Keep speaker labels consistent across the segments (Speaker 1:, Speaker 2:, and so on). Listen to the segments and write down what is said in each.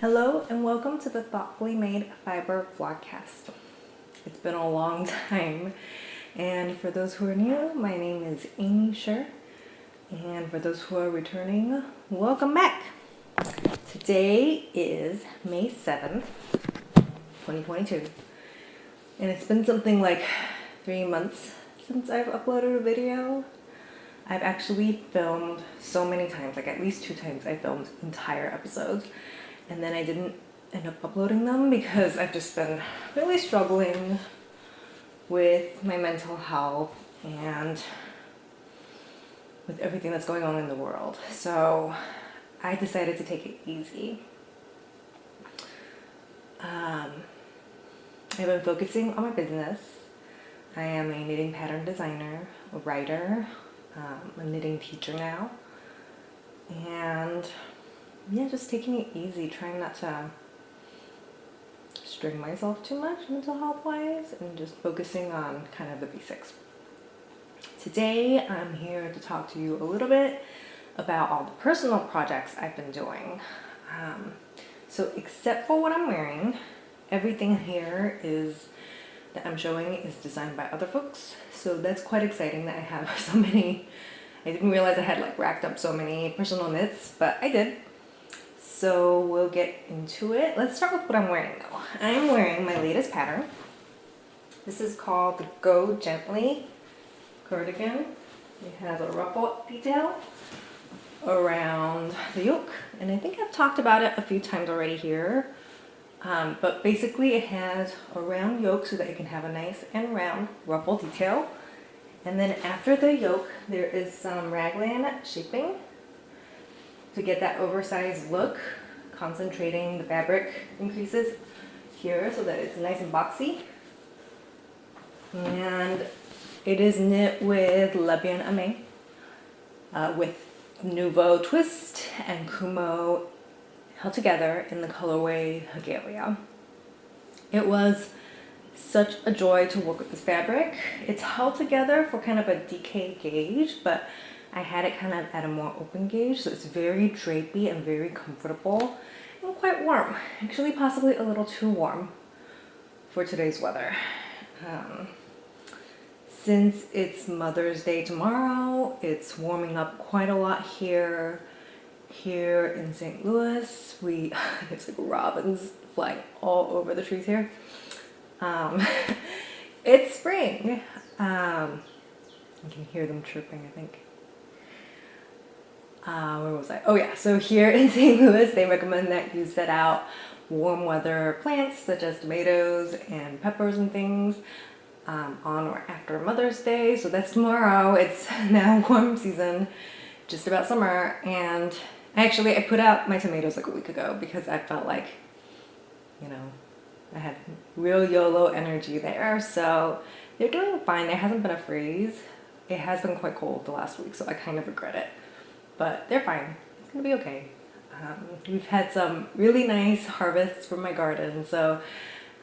Speaker 1: Hello and welcome to the Thoughtfully Made Fiber Vlogcast. It's been a long time, and for those who are new, my name is Aimée, and for those who are returning, welcome back. Today is May 7th, 2022, and it's been something like 3 months since I've uploaded a video. I've actually filmed so many times, like at least 2 times I filmed entire episodes, and then I didn't end up uploading them because I've just been really struggling with my mental health and with everything that's going on in the world. So I decided to take it easy. I've been focusing on my business. I am a knitting pattern designer, a writer, a knitting teacher now, and yeah, just taking it easy, trying not to strain myself too much mental health wise, and just focusing on kind of the basics. Today I'm here to talk to you a little bit about all the personal projects I've been doing. So except for what I'm wearing, everything here that I'm showing is designed by other folks. So that's quite exciting that I have so many. I didn't realize I had like racked up so many personal knits, but I did. So we'll get into it. Let's start with what I'm wearing though. I'm wearing my latest pattern. This is called the Gently Cardigan. It has a ruffle detail around the yoke, and I think I've talked about it a few times already here. But basically it has a round yoke so that you can have a nice and round ruffle detail. And then after the yoke, there is some raglan shaping to get that oversized look, concentrating the fabric increases here so that it's nice and boxy. And it is knit with Lavender Aimée with Nouveau twist and Kumo held together in the colorway Hegelia. It was such a joy to work with this fabric. It's held together for kind of a DK gauge, but I had it kind of at a more open gauge, so it's very drapey and very comfortable and quite warm. Actually, possibly a little too warm for today's weather. Since it's Mother's Day tomorrow, it's warming up quite a lot here. Here in St. Louis, there's like robins flying all over the trees here. It's spring. You can hear them chirping, I think. Where was I? Oh yeah, so here in St. Louis, they recommend that you set out warm weather plants such as tomatoes and peppers and things on or after Mother's Day. So that's tomorrow. It's now warm season, just about summer, and I put out my tomatoes like a week ago because I felt like, I had real YOLO energy there. So they're doing fine. There hasn't been a freeze. It has been quite cold the last week, so I kind of regret it. But they're fine. It's gonna be okay. We've had some really nice harvests from my garden, so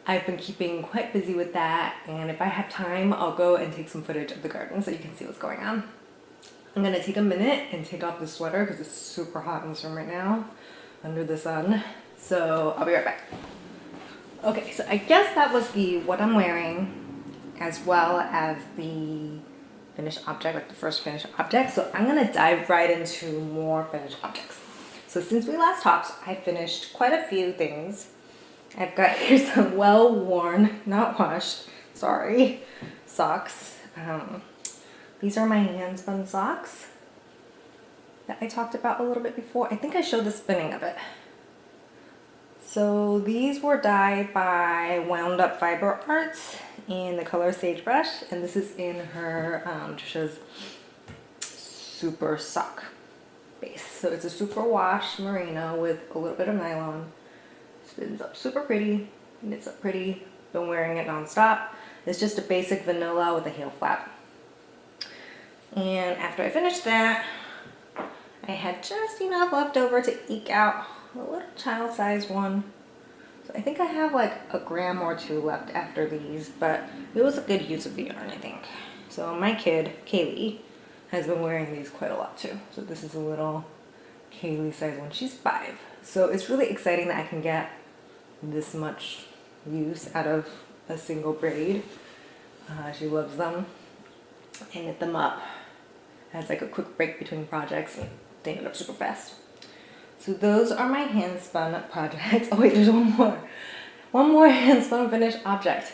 Speaker 1: I've been keeping quite busy with that. And if I have time, I'll go and take some footage of the garden so you can see what's going on. I'm gonna take a minute and take off the sweater because it's super hot in this room right now under the sun. So I'll be right back. Okay, so I guess that was what I'm wearing as well as the finished object, like the first finished object. So I'm gonna dive right into more finished objects. So since we last talked, I finished quite a few things. I've got here some well-worn, not washed, sorry, socks. These are my handspun socks that I talked about a little bit before. I think I showed the spinning of it. So these were dyed by Wound Up Fiber Arts in the color Sagebrush, and this is in her Trisha's Super Sock base. So it's a super wash merino with a little bit of nylon. Spins up super pretty, knits up pretty. Been wearing it non-stop. It's just a basic vanilla with a heel flap. And after I finished that, I had just enough left over to eke out a little child-sized one. So I think I have like a gram or 2 left after these, but it was a good use of the yarn, I think. So my kid, Kaylee, has been wearing these quite a lot too. So this is a little Kaylee's size when she's 5. So it's really exciting that I can get this much use out of a single braid. She loves them. And knit them up as like a quick break between projects, and they knit up super fast. So those are my hand spun projects. Oh wait, there's one more hand spun finished object.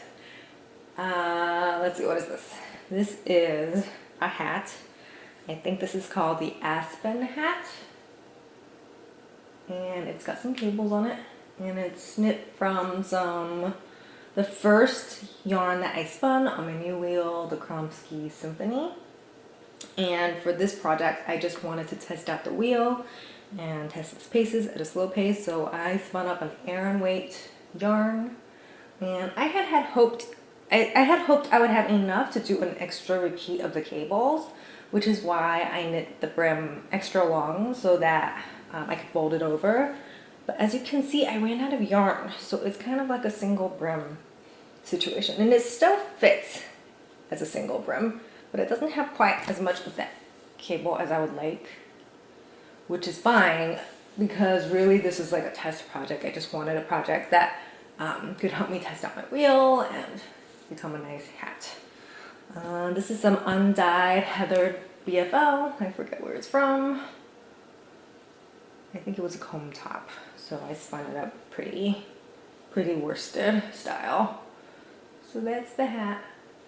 Speaker 1: Let's see, what is this? This is a hat. I think this is called the Aspen Hat, and it's got some cables on it, and it's knit from the first yarn that I spun on my new wheel, the Kromsky Symphony. And for this project, I just wanted to test out the wheel and test its paces at a slow pace, so I spun up an Aran weight yarn, and I had hoped I would have enough to do an extra repeat of the cables, which is why I knit the brim extra long so that I could fold it over. But as you can see, I ran out of yarn, so it's kind of like a single brim situation, and it still fits as a single brim, but it doesn't have quite as much of that cable as I would like, which is fine because really this is like a test project. I just wanted a project that could help me test out my wheel and become a nice hat. This is some undyed heathered BFL. I forget where it's from. I think it was a comb top, so I spun it up pretty worsted style. So that's the hat.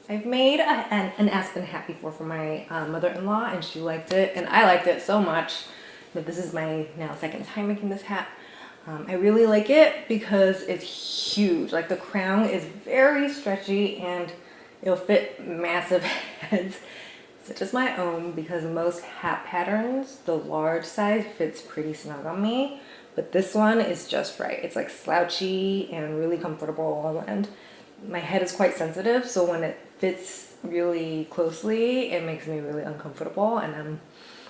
Speaker 1: I've made an Aspen hat before for my mother-in-law, and she liked it, and I liked it so much that this is my now second time making this hat. I really like it because it's huge. Like the crown is very stretchy and it'll fit massive heads, such as my own, because most hat patterns, the large size fits pretty snug on me, but this one is just right. It's like slouchy and really comfortable, and my head is quite sensitive, so when it fits really closely, it makes me really uncomfortable, and I'm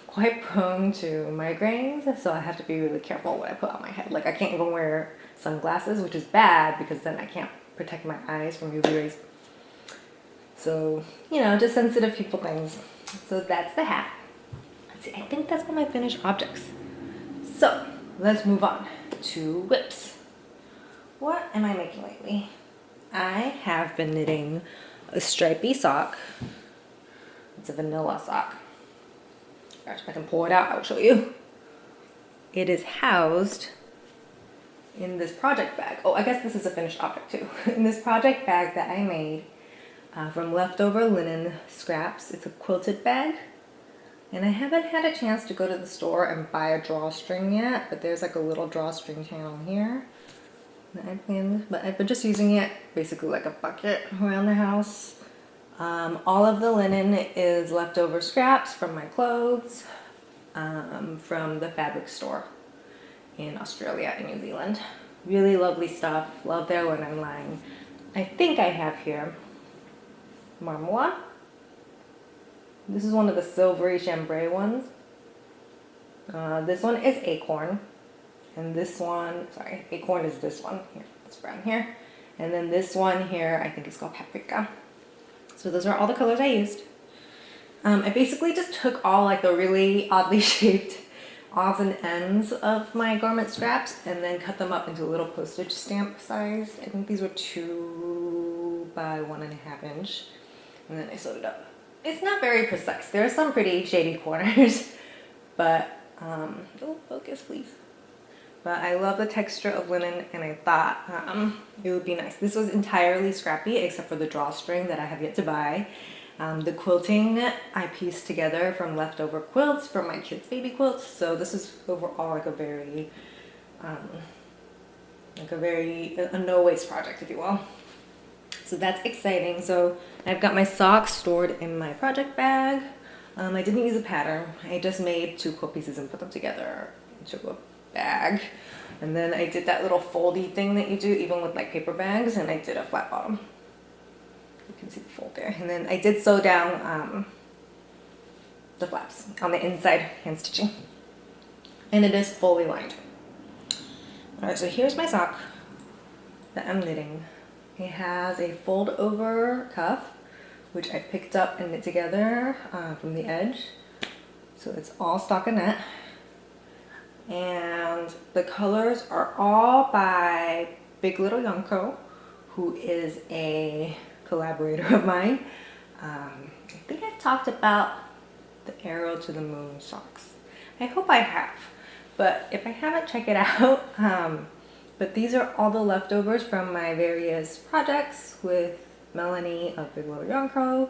Speaker 1: quite prone to migraines, so I have to be really careful what I put on my head. Like I can't even wear sunglasses, which is bad because then I can't protect my eyes from UV rays. So, you know, just sensitive people things. So that's the hat. Let's see, I think that's all my finished objects. So let's move on to whips. What am I making lately? I have been knitting a stripy sock. It's a vanilla sock. If I can pull it out, I'll show you. It is housed in this project bag. Oh, I guess this is a finished object too. In this project bag that I made from leftover linen scraps. It's a quilted bag. And I haven't had a chance to go to the store and buy a drawstring yet, but there's like a little drawstring channel here that I planned, but I've been just using it basically like a bucket around the house. All of the linen is leftover scraps from my clothes from the fabric store in Australia and New Zealand. Really lovely stuff. Love their linen line. I think I have here Marmois. This is one of the silvery chambray ones. This one is Acorn. And this one, sorry, Acorn is this one here, this brown here. And then this one here, I think it's called Paprika. So those are all the colors I used. I basically just took all like the really oddly shaped odds and ends of my garment scraps and then cut them up into little postage stamp size. I think these were 2 by 1.5 inch. And then I sewed it up. It's not very precise. There are some pretty shady corners, but, oh, focus please. But I love the texture of linen, and I thought it would be nice. This was entirely scrappy except for the drawstring that I have yet to buy. The quilting I pieced together from leftover quilts from my kids' baby quilts. So this is overall like a very no-waste project, if you will. So that's exciting. So I've got my socks stored in my project bag. I didn't use a pattern. I just made 2 quilt pieces and put them together into a bag. And then I did that little foldy thing that you do even with like paper bags, and I did a flat bottom. You can see the fold there. And then I did sew down the flaps on the inside hand stitching. And it is fully lined. Alright, so here's my sock that I'm knitting. It has a fold over cuff, which I picked up and knit together from the edge. So it's all stockinette. And the colors are all by Big Little Yonko, who is a collaborator of mine. I think I've talked about the Arrow to the Moon socks. I hope I have, but if I haven't, check it out. But these are all the leftovers from my various projects with Melanie of Big Little Yonko.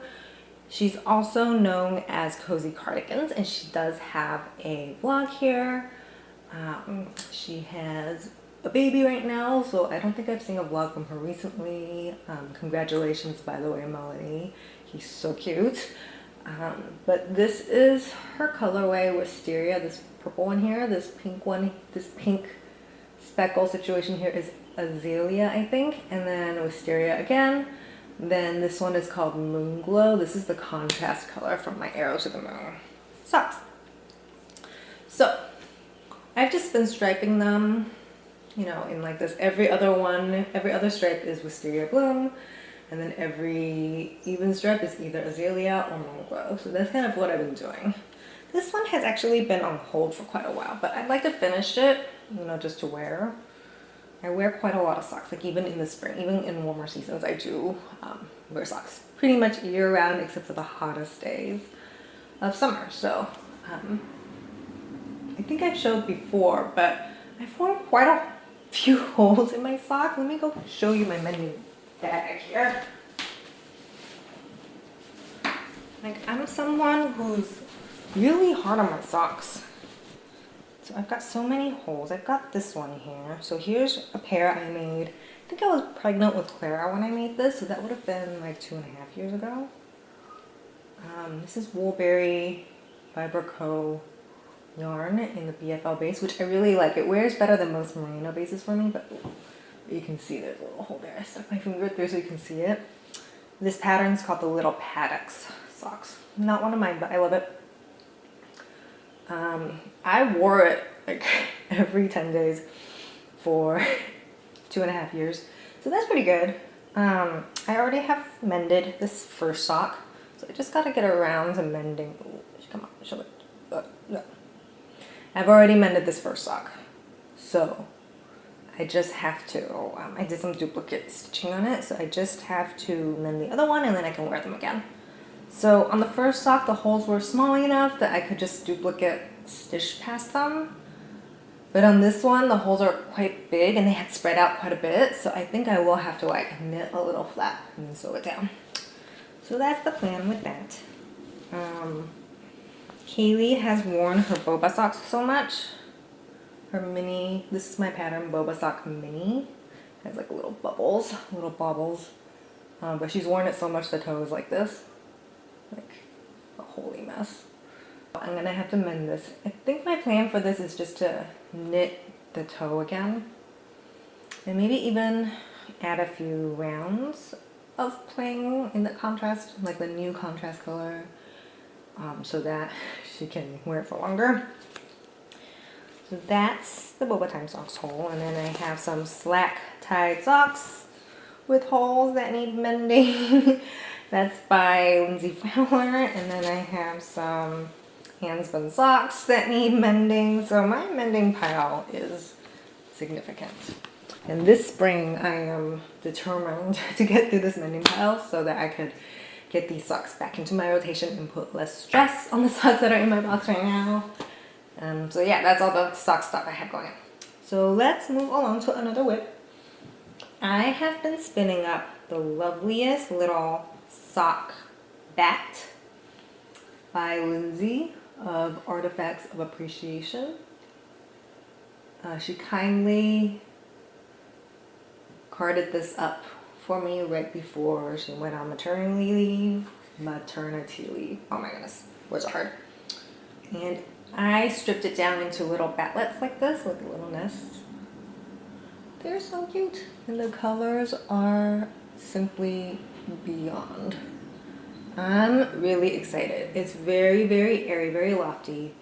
Speaker 1: She's also known as Cozy Cardigans, and she does have a vlog here. She has a baby right now, so I don't think I've seen a vlog from her recently. Congratulations, by the way, Melanie. He's so cute. But this is her colorway, Wisteria. This purple one here, this pink one, this pink speckle situation here is Azalea, I think, and then Wisteria again. Then this one is called Moon Glow. This is the contrast color from my Arrow to the Moon socks. So I've just been striping them, you know, in like this. Every other stripe is Wisteria Bloom, and then every even stripe is either Azalea or Moon Glow. So that's kind of what I've been doing. This one has actually been on hold for quite a while, but I'd like to finish it, you know, just to wear. I wear quite a lot of socks, like even in the spring, even in warmer seasons, I do wear socks pretty much year round except for the hottest days of summer. So I think I've showed before, but I formed quite a few holes in my socks. Let me go show you my mending bag here. Like, I'm someone who's really hard on my socks. So I've got so many holes. I've got this one here. So here's a pair I made. I think I was pregnant with Clara when I made this, so that would have been like 2.5 years ago. This is Woolberry by Burgin yarn in the BFL base, which I really like. It wears better than most merino bases for me, but you can see there's a little hole there. I stuck my finger through so you can see it. This pattern is called the Little Paddocks Socks. Not one of mine, but I love it. I wore it like every 10 days for 2.5 years. So that's pretty good. I already have mended this first sock. So I just got to get around to mending. Ooh, come on, show it. No. I've already mended this first sock. So I just have to, I did some duplicate stitching on it. So I just have to mend the other one and then I can wear them again. So on the first sock, the holes were small enough that I could just duplicate stitch past them. But on this one, the holes are quite big and they had spread out quite a bit. So I think I will have to like knit a little flat and sew it down. So that's the plan with that. Kaylee has worn her boba socks so much. Her mini, this is my pattern, boba sock mini. It has like little bubbles, little bobbles. But she's worn it so much the toe is like this. Like a holy mess. I'm gonna have to mend this. I think my plan for this is just to knit the toe again. And maybe even add a few rounds of playing in the contrast, like the new contrast color, so that she can wear it for longer. So that's the Boba Time Socks hole. And then I have some slack tied socks with holes that need mending. That's by Lindsay Fowler. And then I have some handspun socks that need mending. So my mending pile is significant. And this spring I am determined to get through this mending pile so that I could get these socks back into my rotation and put less stress on the socks that are in my box right now. So yeah, that's all the sock stuff I have going. So let's move along to another whip. I have been spinning up the loveliest little sock batt by Lindsay of Artifacts of Appreciation. She kindly carded this up for me right before she went on maternity leave. Oh my goodness, words are hard. And I stripped it down into little battlets like this, with little nests. They're so cute. And the colors are simply beyond. I'm really excited. It's very, very airy, very lofty,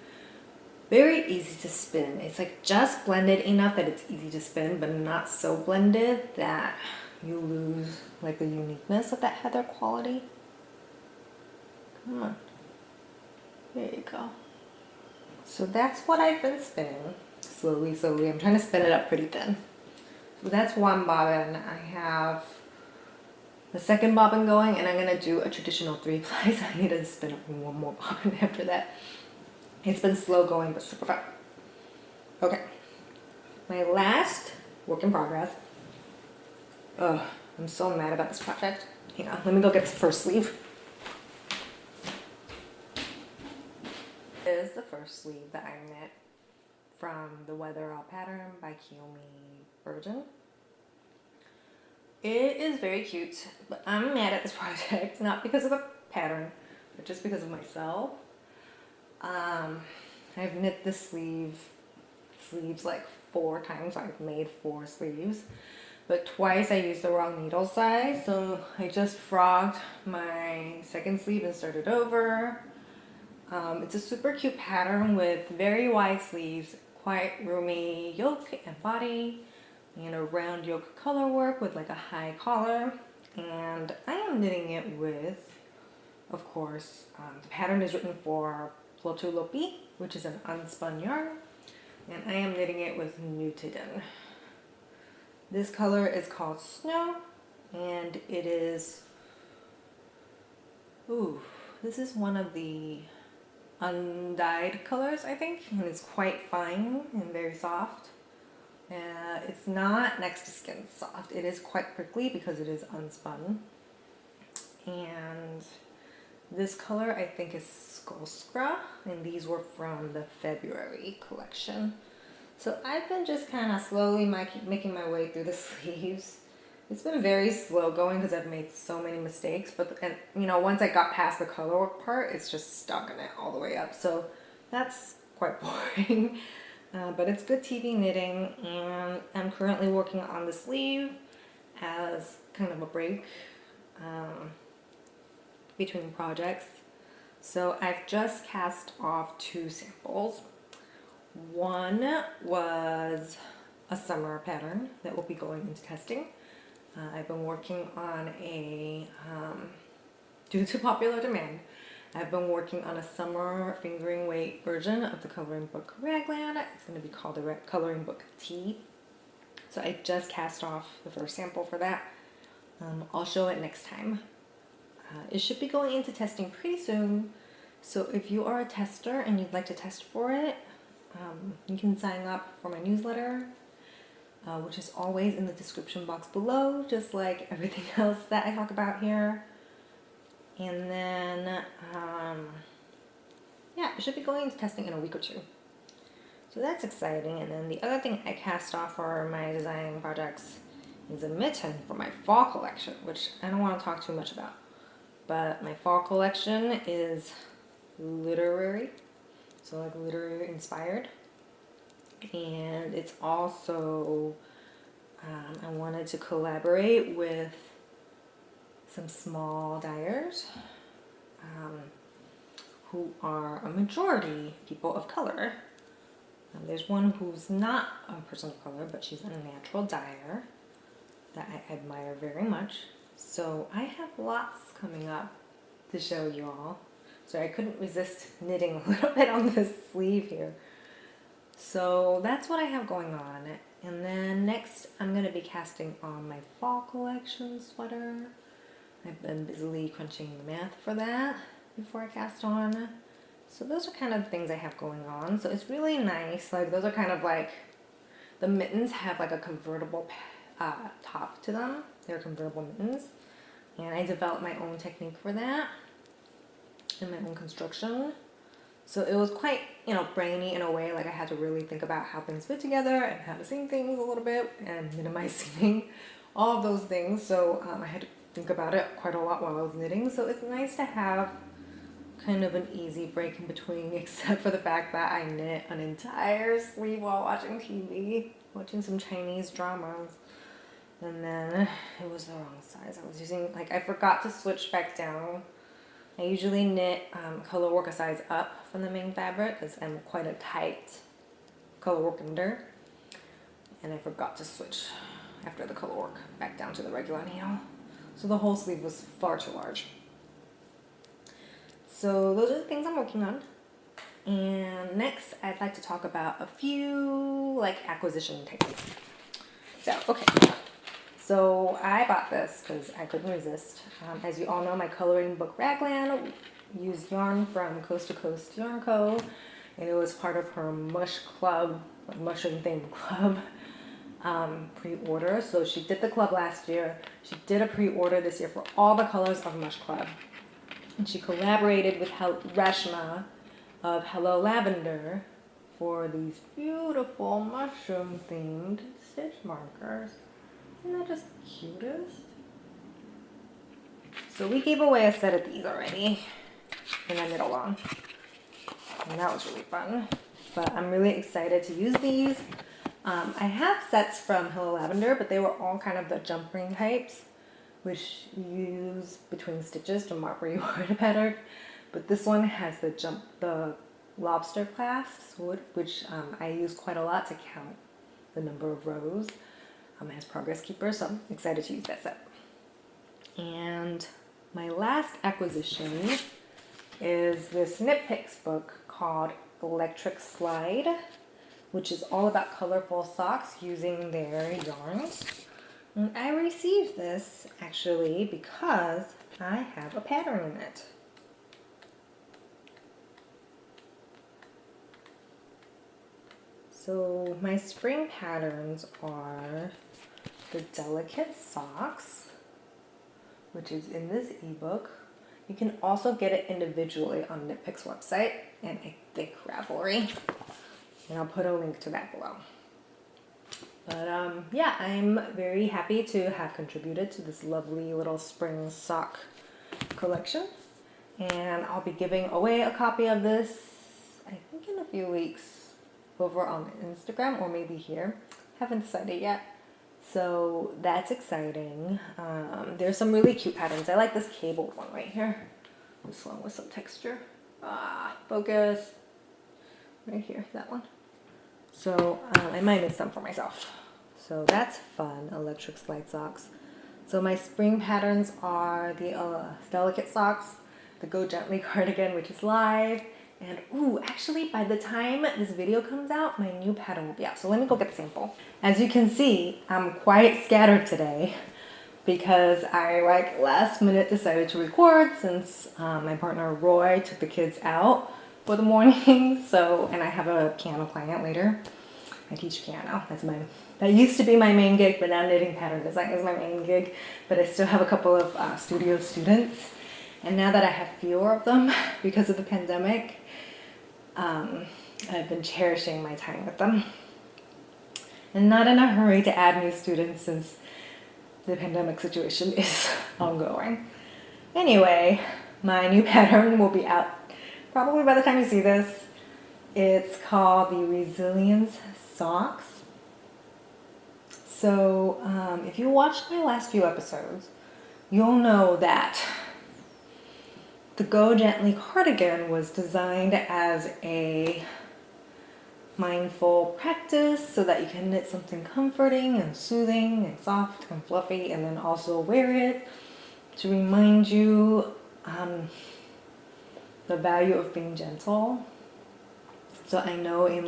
Speaker 1: very easy to spin. It's like just blended enough that it's easy to spin, but not so blended that you lose like the uniqueness of that heather quality. Come on. There you go. So that's what I've been spinning. just slowly. I'm trying to spin it up pretty thin. So that's one bobbin. I have the second bobbin going, and I'm gonna do a traditional 3 plies. I need to spin up one more bobbin after that. It's been slow going, but super fun. Okay, my last work in progress. Ugh, I'm so mad about this project. Hang on, let me go get the first sleeve. This is the first sleeve that I knit from the Wetherell pattern by Kiyomi Burgin. It is very cute, but I'm mad at this project, not because of the pattern, but just because of myself. I've knit the sleeves like 4 times. I've made 4 sleeves, but twice I used the wrong needle size, so I just frogged my second sleeve and started over. It's a super cute pattern with very wide sleeves, quite roomy yoke and body, and a round yoke color work with like a high collar. And I am knitting it with, of course, the pattern is written for Pullover, which is an unspun yarn, and I am knitting it with Nutiden. This color is called Snow, and it is, this is one of the undyed colors, I think, and it's quite fine and very soft. It's not next to skin soft. It is quite prickly because it is unspun. And this color I think is Skullscra, and these were from the February collection. So I've been just kind of slowly making my way through the sleeves. It's been very slow going because I've made so many mistakes, and you know, once I got past the color work part, it's just stuck in it all the way up. So that's quite boring. But it's good TV knitting, and I'm currently working on the sleeve as kind of a break between projects. So I've just cast off 2 samples. One was a summer pattern that will be going into testing. I've been working on due to popular demand, I've been working on a summer fingering weight version of the coloring book Raglan. It's going to be called the Coloring Book T. So I just cast off the first sample for that. I'll show it next time. It should be going into testing pretty soon. So if you are a tester and you'd like to test for it, you can sign up for my newsletter, which is always in the description box below, just like everything else that I talk about here. And then, yeah, it should be going into testing in a week or 2. So that's exciting. And then the other thing I cast off for my design projects is a mitten for my fall collection, which I don't want to talk too much about. But my fall collection is literary, so like literary inspired. And it's also, I wanted to collaborate with some small dyers who are a majority people of color. There's one who's not a person of color, but she's a natural dyer that I admire very much. So I have lots coming up to show you all. So I couldn't resist knitting a little bit on this sleeve here. So that's what I have going on. And then next I'm going to be casting on my fall collection sweater. I've been busily crunching the math for that before I cast on. So those are kind of things I have going on. So it's really nice. Like those are kind of like, the mittens have like a convertible top to them. They're convertible mittens. And I developed my own technique for that and my own construction. So it was quite, you know, brainy in a way. Like I had to really think about how things fit together and how to seam things a little bit and minimize seaming, all of those things. So I had to think about it quite a lot while I was knitting. So it's nice to have kind of an easy break in between, except for the fact that I knit an entire sleeve while watching TV, watching some Chinese dramas. And then it was the wrong size. I was using, like, I forgot to switch back down. I usually knit color work a size up from the main fabric because I'm quite a tight color work knitter. And I forgot to switch after the color work back down to the regular needle. So the whole sleeve was far too large. So those are the things I'm working on. And next, I'd like to talk about a few like acquisition techniques. So I bought this because I couldn't resist. As you all know, my coloring book Raglan used yarn from Coast to Coast Yarn Co. And it was part of her Mush Club, mushroom themed club pre-order. So she did the club last year. She did a pre-order this year for all the colors of Mush Club. And she collaborated with Reshma of Hello Lavender for these beautiful mushroom themed stitch markers. Isn't that just cutest? So we gave away a set of these already in the middle one. And that was really fun. But I'm really excited to use these. I have sets from Hello Lavender, but they were all kind of the jump ring types, which you use between stitches to mark where you are in a pattern. But this one has the lobster clasps, which I use quite a lot to count the number of rows. It has progress keeper, so I'm excited to use that set. And my last acquisition is this Knitpicks book called Electric Slide, which is all about colorful socks using their yarns. And I received this actually because I have a pattern in it. So my spring patterns are the Delicate Socks, which is in this ebook. You can also get it individually on Knitpicks website in a thick Ravelry. And I'll put a link to that below. But yeah, I'm very happy to have contributed to this lovely little spring sock collection. And I'll be giving away a copy of this, I think in a few weeks, over on Instagram or maybe here. Haven't decided yet. So that's exciting. There's some really cute patterns. I like this cable one right here. This one with some texture. Focus. Right here, that one. So I might miss some for myself. So that's fun, Electric Slide Socks. So my spring patterns are the Delicate Socks, the Go Gently Cardigan, which is live, and actually by the time this video comes out, my new pattern will be out. So let me go get the sample. As you can see, I'm quite scattered today because I last minute decided to record since my partner Roy took the kids out for the morning. And I have a piano client later. I teach piano. That used to be my main gig, but now knitting pattern design is my main gig. But I still have a couple of studio students. And now that I have fewer of them because of the pandemic, I've been cherishing my time with them. And not in a hurry to add new students since the pandemic situation is ongoing. Anyway, my new pattern will be out probably by the time you see this. It's called the Resilience Socks. So if you watched my last few episodes, you'll know that the Go Gently Cardigan was designed as a mindful practice so that you can knit something comforting and soothing and soft and fluffy, and then also wear it to remind you the value of being gentle. So I know in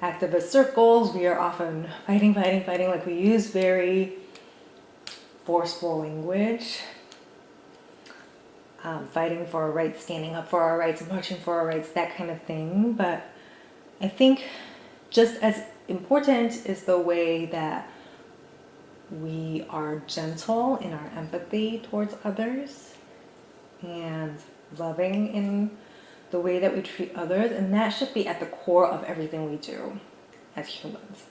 Speaker 1: activist circles, we are often fighting. We use very forceful language. Fighting for our rights, standing up for our rights, marching for our rights, that kind of thing. But I think just as important is the way that we are gentle in our empathy towards others and loving in the way that we treat others, and that should be at the core of everything we do as humans.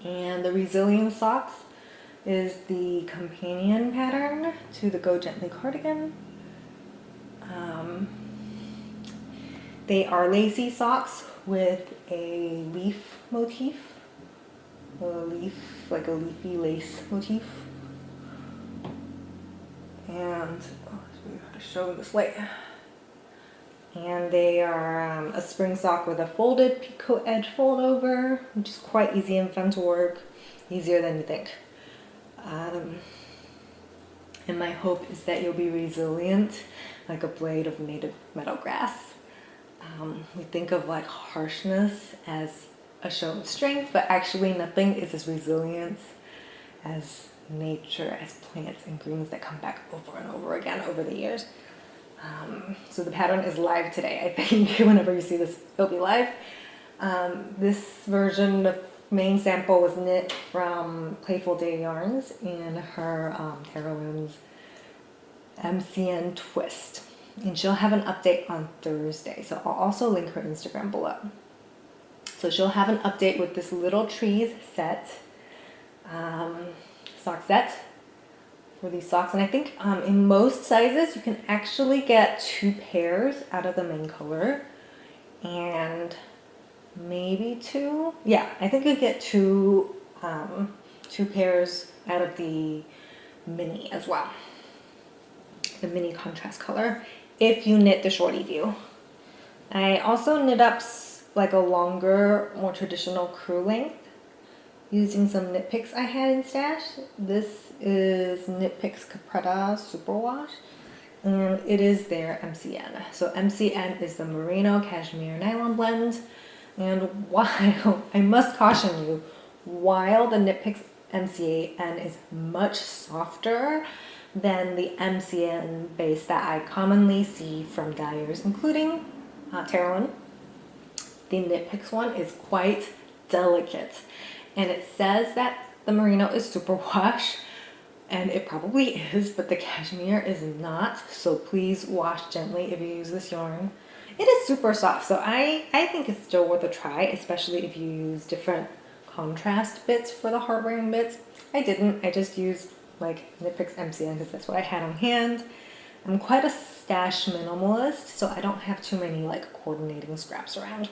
Speaker 1: And the Resilience Socks is the companion pattern to the Go Gently Cardigan. They are lacy socks with a leaf motif, like a leafy lace motif. And we have to show this light. And they are a spring sock with a folded picot edge fold over, which is quite easy and fun to work, easier than you think. And my hope is that you'll be resilient like a blade of native meadowgrass. We think of like harshness as a show of strength, but actually nothing is as resilient as nature, as plants and greens that come back over and over again over the years. So the pattern is live today. I think whenever you see this, it'll be live. This version, the main sample was knit from Playful Day Yarns in her Carolyn's MCN twist. And she'll have an update on Thursday. So I'll also link her Instagram below. So she'll have an update with this little trees set, sock set for these socks. And I think in most sizes you can actually get 2 pairs out of the main color. And maybe 2. Yeah, I think you get 2 pairs out of the mini as well. The mini contrast color if you knit the shorty view. I also knit up like a longer, more traditional crew length using some Knitpicks I had in stash. This is Knitpicks Capretta Superwash, and it is their MCN. So MCN is the merino cashmere nylon blend. And while, I must caution you, while the Knitpicks MCN is much softer than the MCN base that I commonly see from dyers, including Carolyn, the Knitpicks one is quite delicate. And it says that the merino is superwash, and it probably is, but the cashmere is not. So please wash gently if you use this yarn. It is super soft, so I think it's still worth a try, especially if you use different contrast bits for the heart-wearing bits. I didn't. I just used like Knitpicks MCN because that's what I had on hand. I'm quite a stash minimalist, so I don't have too many like coordinating scraps around.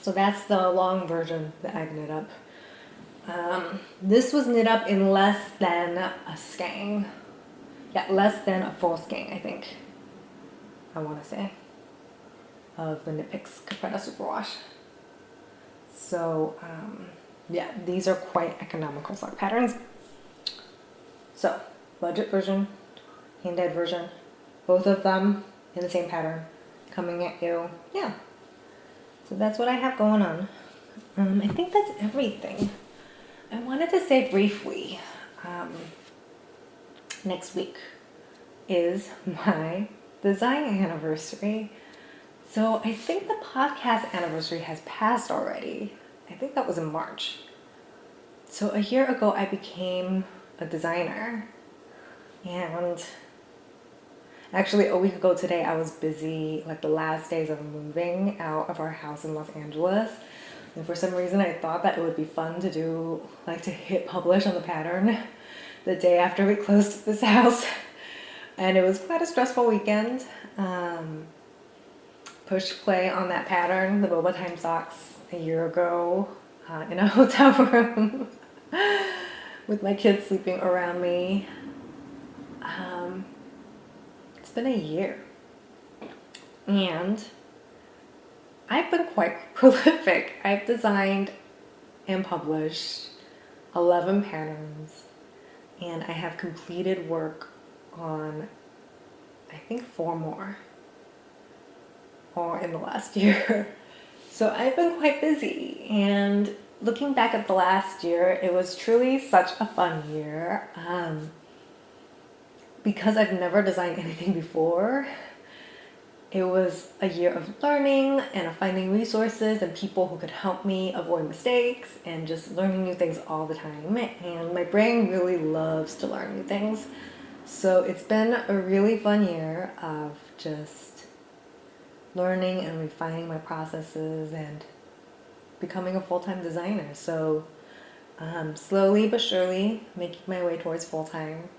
Speaker 1: So that's the long version that I've knit up. This was knit up in less than a skein. Yeah, less than a full skein, I think. I want to say. Of the Knitpicks Capretta Superwash. So, yeah, these are quite economical sock patterns. So, budget version, hand-dyed version, both of them in the same pattern, coming at you. Yeah. So that's what I have going on. I think that's everything. I wanted to say briefly, next week is my design anniversary. So I think the podcast anniversary has passed already. I think that was in March. So a year ago I became a designer, and actually a week ago today I was busy, like the last days of moving out of our house in Los Angeles, and for some reason I thought that it would be fun to do, like to hit publish on the pattern the day after we closed this house, and it was quite a stressful weekend. Push play on that pattern, the boba time socks, a year ago in a hotel room with my kids sleeping around me. It's been a year, and I've been quite prolific. I've designed and published 11 patterns, and I have completed work on, I think, 4 more, all in the last year. So I've been quite busy, and looking back at the last year, it was truly such a fun year. Because I've never designed anything before, it was a year of learning and of finding resources and people who could help me avoid mistakes and just learning new things all the time. And my brain really loves to learn new things. So it's been a really fun year of just learning and refining my processes and becoming a full-time designer. So slowly but surely making my way towards full-time.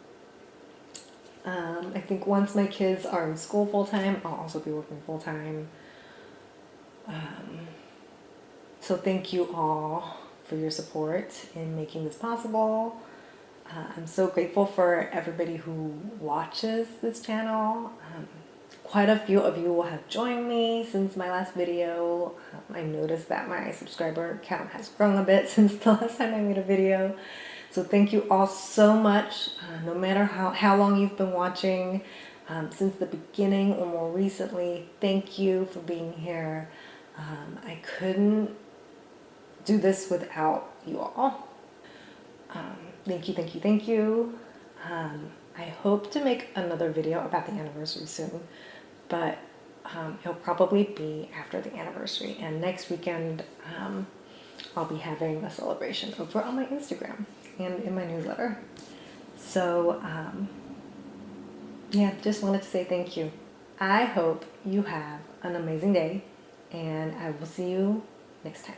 Speaker 1: I think once my kids are in school full-time, I'll also be working full-time. So thank you all for your support in making this possible. I'm so grateful for everybody who watches this channel. Quite a few of you will have joined me since my last video. I noticed that my subscriber count has grown a bit since the last time I made a video. So thank you all so much. No matter how long you've been watching, since the beginning or more recently. Thank you for being here. I couldn't do this without you all. Thank you, thank you, thank you. I hope to make another video about the anniversary soon, but it'll probably be after the anniversary. And next weekend, I'll be having a celebration over on my Instagram and in my newsletter. So, yeah, just wanted to say thank you. I hope you have an amazing day, and I will see you next time.